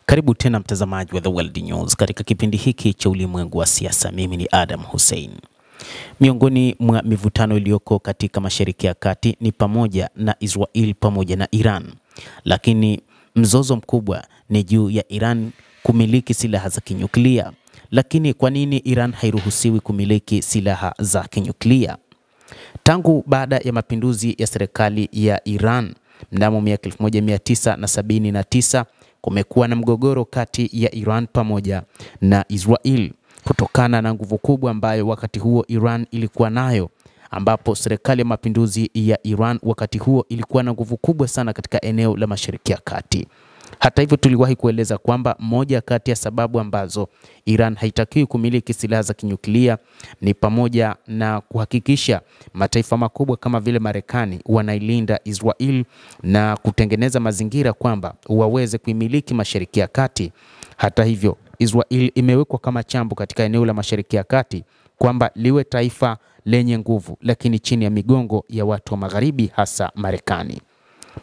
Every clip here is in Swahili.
Karibu tena mtazamaji wa The World News katika kipindi hiki cha ulimwengu wa siasa. Mimi ni Adam Hussein. Miongoni mwa mivutano iliyoko katika Mashariki ya Kati ni pamoja na Israel pamoja na Iran. Lakini mzozo mkubwa ni juu ya Iran kumiliki silaha za kinyuklia. Lakini kwa nini Iran hairuhusiwi kumiliki silaha za kinyuklia? Tangu baada ya mapinduzi ya serikali ya Iran mnamo miaka 1979 kumekuwa na mgogoro kati ya Iran pamoja na Israel kutokana na nguvu kubwa ambayo wakati huo Iran ilikuwa nayo, ambapo serikali ya mapinduzi ya Iran wakati huo ilikuwa na nguvu kubwa sana katika eneo la Mashariki ya Kati. Hata hivyo, tuliwahi kueleza kwamba moja kati ya sababu ambazo Iran haitakiwi kumiliki silaha za kinyuklia ni pamoja na kuhakikisha mataifa makubwa kama vile Marekani wanailinda Israel na kutengeneza mazingira kwamba waweze kuimiliki Mashariki ya Kati. Hata hivyo, Israel imewekwa kama chambo katika eneo la Mashariki ya Kati kwamba liwe taifa lenye nguvu, lakini chini ya migongo ya watu wa Magharibi, hasa Marekani.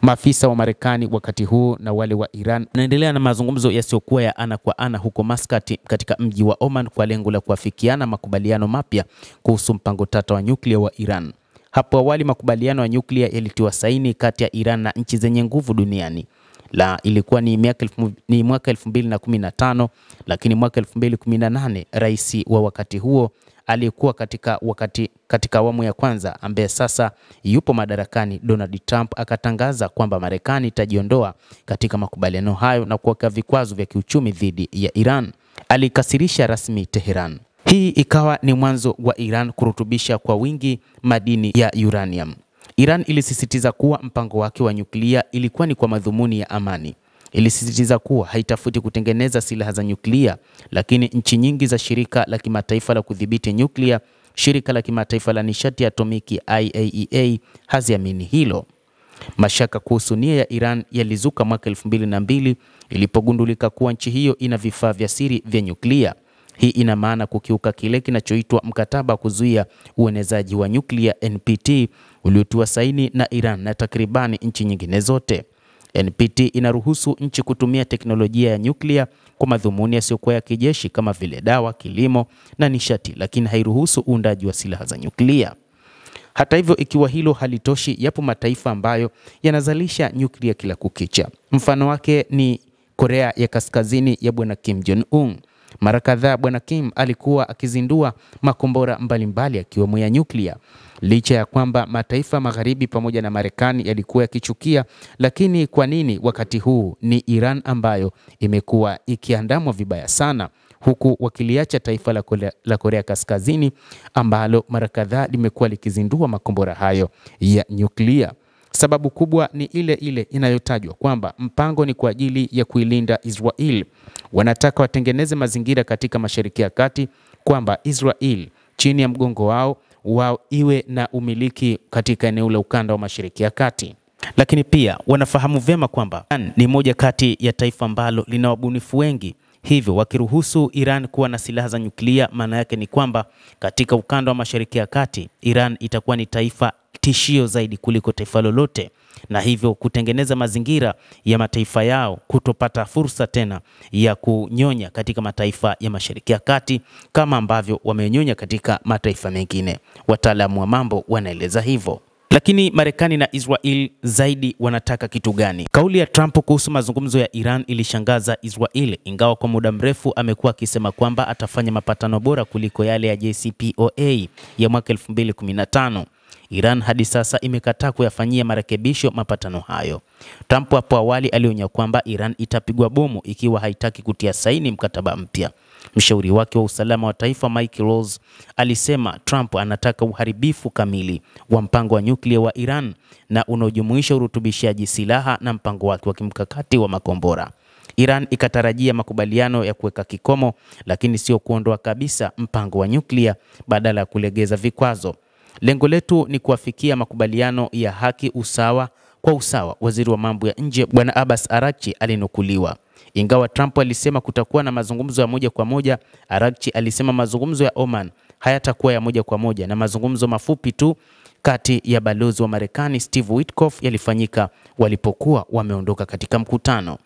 Maafisa wa Marekani wakati huu na wale wa Iran wanaendelea na mazungumzo yasiyokuwa ya ana kwa ana huko Muscat katika mji wa Oman kwa lengo la kuafikiana makubaliano mapya kuhusu mpango tata wa nyuklia wa Iran. Hapo awali makubaliano ya nyuklia yalitiwa saini kati ya Iran na nchi zenye nguvu duniani. Ilikuwa ni mwaka 2015, lakini mwaka 2018 rais wa wakati huo aliyekuwa katika awamu ya kwanza ambaye sasa yupo madarakani, Donald Trump, akatangaza kwamba Marekani itajiondoa katika makubaliano hayo na kuweka vikwazo vya kiuchumi dhidi ya Iran. Alikasirisha rasmi Tehran. Hii ikawa ni mwanzo wa Iran kurutubisha kwa wingi madini ya uranium. Iran ilisisitiza kuwa mpango wake wa nyuklia ilikuwa ni kwa madhumuni ya amani. Ilisisitiza kuwa haitafuti kutengeneza silaha za nyuklia, lakini nchi nyingi za shirika la kimataifa la kudhibiti nyuklia, shirika la kimataifa la nishati ya atomiki IAEA, haziamini hilo. Mashaka kuhusu nia ya Iran yalizuka mwaka 2002 ilipogundulika kuwa nchi hiyo ina vifaa vya siri vya nyuklia. Hii ina maana kukiuka kile kinachoitwa mkataba wa kuzuia uenezaji wa nyuklia NPT uliotiwa saini na Iran na takribani nchi nyingine zote. NPT inaruhusu nchi kutumia teknolojia ya nyuklia kwa madhumuni yasiyokuwa ya kijeshi kama vile dawa, kilimo na nishati, lakini hairuhusu uundaji wa silaha za nyuklia. Hata hivyo, ikiwa hilo halitoshi, yapo mataifa ambayo yanazalisha nyuklia kila kukicha. Mfano wake ni Korea ya Kaskazini ya Bwana Kim Jong-un. Mara kadhaa Bwana Kim alikuwa akizindua makombora mbalimbali yakiwemo ya nyuklia. Licha ya kwamba mataifa magharibi pamoja na Marekani yalikuwa yakichukia, lakini kwa nini wakati huu ni Iran ambayo imekuwa ikiandamwa vibaya sana, huku wakiliacha taifa la Korea Kaskazini ambalo mara kadhaa limekuwa likizindua makombora hayo ya nyuklia? Sababu kubwa ni ile ile inayotajwa kwamba mpango ni kwa ajili ya kuilinda Israel. Wanataka watengeneze mazingira katika Mashariki ya Kati kwamba Israel chini ya mgongo wao iwe na umiliki katika eneo la ukanda wa Mashariki ya Kati. Lakini pia wanafahamu vyema kwamba Iran ni moja kati ya taifa ambalo lina wabunifu wengi. Hivyo wakiruhusu Iran kuwa na silaha za nyuklia, maana yake ni kwamba katika ukanda wa Mashariki ya Kati Iran itakuwa ni taifa tishio zaidi kuliko taifa lolote, na hivyo kutengeneza mazingira ya mataifa yao kutopata fursa tena ya kunyonya katika mataifa ya Mashariki ya Kati kama ambavyo wamenyonya katika mataifa mengine. Wataalamu wa mambo wanaeleza hivyo. Lakini Marekani na Israel zaidi wanataka kitu gani? Kauli ya Trump kuhusu mazungumzo ya Iran ilishangaza Israel, ingawa kwa muda mrefu amekuwa akisema kwamba atafanya mapatano bora kuliko yale ya JCPOA ya mwaka 2015. Iran hadi sasa imekataa kuyafanyia marekebisho mapatano hayo. Trump hapo awali alionya kwamba Iran itapigwa bomu ikiwa haitaki kutia saini mkataba mpya. Mshauri wake wa usalama wa taifa Mike Rose alisema Trump anataka uharibifu kamili wa mpango wa nyuklia wa Iran na unaojumuisha urutubishaji silaha na mpango wake wa kimkakati wa makombora. Iran ikatarajia makubaliano ya kuweka kikomo, lakini sio kuondoa kabisa mpango wa nyuklia badala ya kulegeza vikwazo. Lengo letu ni kuafikia makubaliano ya haki, usawa kwa usawa, waziri wa mambo ya nje Bwana Abbas Araghchi alinukuliwa. Ingawa Trump alisema kutakuwa na mazungumzo ya moja kwa moja, Araghchi alisema mazungumzo ya Oman hayatakuwa ya moja kwa moja na mazungumzo mafupi tu kati ya balozi wa Marekani Steve Witkoff yalifanyika walipokuwa wameondoka katika mkutano.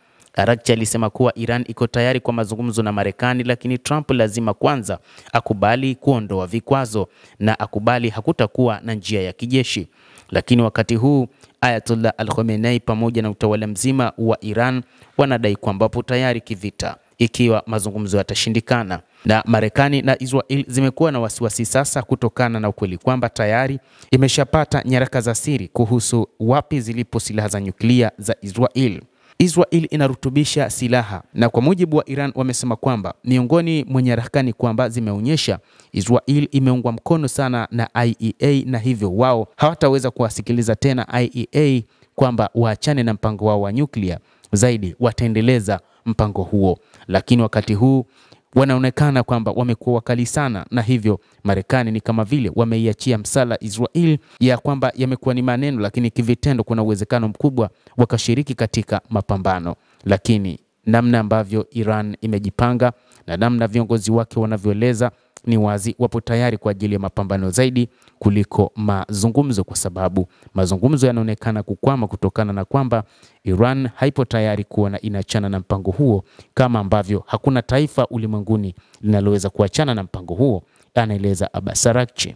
Araghchi alisema kuwa Iran iko tayari kwa mazungumzo na Marekani, lakini Trump lazima kwanza akubali kuondoa vikwazo na akubali hakutakuwa na njia ya kijeshi. Lakini wakati huu Ayatollah Al-Khamenei pamoja na utawala mzima wa Iran wanadai kwamba wapo tayari kivita ikiwa mazungumzo yatashindikana. Na Marekani na Israel zimekuwa na wasiwasi sasa kutokana na ukweli kwamba tayari imeshapata nyaraka za siri kuhusu wapi zilipo silaha za nyuklia za Israel. Israel inarutubisha silaha, na kwa mujibu wa Iran wamesema kwamba miongoni mwa nyaraka ni kwamba zimeonyesha Israel imeungwa mkono sana na IAEA, na hivyo wao hawataweza kuwasikiliza tena IAEA kwamba waachane na mpango wao wa nyuklia, zaidi wataendeleza mpango huo. Lakini wakati huu wanaonekana kwamba wamekuwa wakali sana, na hivyo Marekani ni kama vile wameiachia msala Israel ya kwamba yamekuwa ni maneno, lakini kivitendo kuna uwezekano mkubwa wakashiriki katika mapambano. Lakini namna ambavyo Iran imejipanga na namna viongozi wake wanavyoeleza ni wazi wapo tayari kwa ajili ya mapambano zaidi kuliko mazungumzo, kwa sababu mazungumzo yanaonekana kukwama kutokana na kwamba Iran haipo tayari kuona inaachana na mpango huo, kama ambavyo hakuna taifa ulimwenguni linaloweza kuachana na mpango huo, anaeleza Abbas Araghchi.